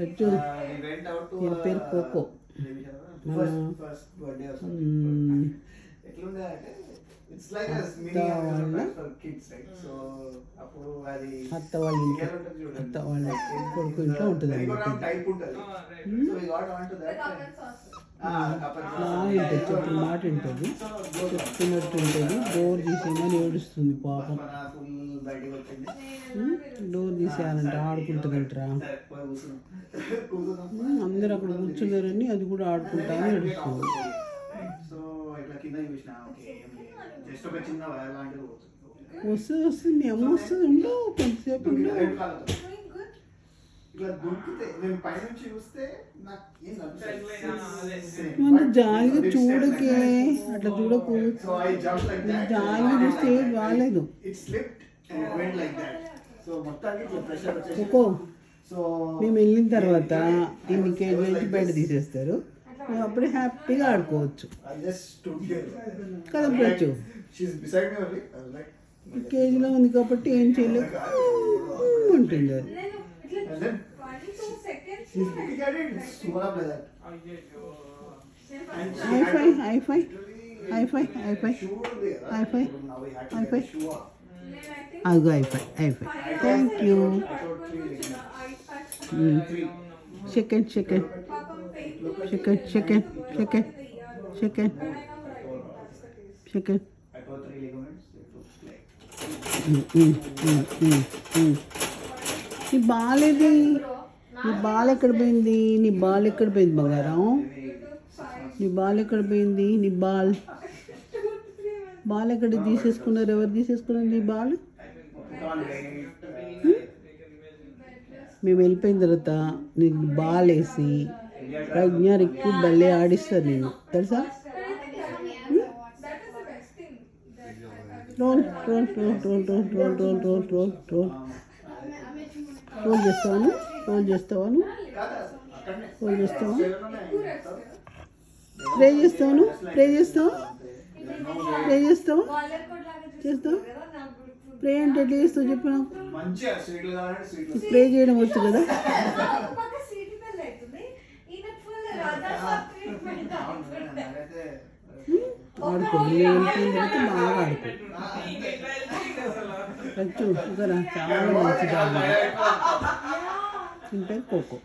రజ్జు ఈయన పేరు కోకో. అత్త వాళ్ళ కొడుకు ఇంట్లో ఉంటుంది చెప్పిన మాట ఉంటుంది, చెప్తున్నట్టు ఉంటుంది. డోర్ తీసేయమని ఏడుస్తుంది పాపం. డోర్ తీసేయాలంట, ఆడుకుంటుందంటరా. అందరు అక్కడ కూర్చున్నారని అది కూడా ఆడుకుంటా అని ఏడుస్తుంది. వస్తుంది మీ అమ్మ వస్తుంది, ఉండవు కొంతసేపు ఉండవు. జాలిగా చూడకే, అట్లా చూడకు. జాలిగా చూస్తే బాగాలేదు. మేము వెళ్ళిన తర్వాత ఇన్ని కేజీ బయట తీసేస్తారు, మేము అప్పుడే హ్యాపీగా ఆడుకోవచ్చు, కదపచ్చు. కేజీలో ఉంది కాబట్టి ఏం చేయలేదు ఉంటుంది అది. అదిగో అయిపోయి. Thank you. సెకండ్ నీ బాలేది, నీ బాల్ ఎక్కడ పోయింది? నీ బాల్ ఎక్కడ పోయింది బంగారం? నీ బాల్ ఎక్కడ పోయింది? నీ బాల్ ఎక్కడ తీసేసుకున్నారు? ఎవరు తీసేసుకున్నారు నీ బాల్? మేము వెళ్ళిపోయిన తర్వాత నీకు బాల్ వేసి ప్రజ్ఞానికి భలే ఆడిస్తారు నేను, తెలుసా? రోల్ చేస్తావాను ప్రే చేస్తావా? ప్రే అంటే ఎట్లా చేస్తావు చెప్పు నాకు. ప్రే చేయడం వచ్చు కదా. ఆడుకో, బాగా ఆడుకో. రచ్చు చాలా మంచిగా. ఇంటే కోకో.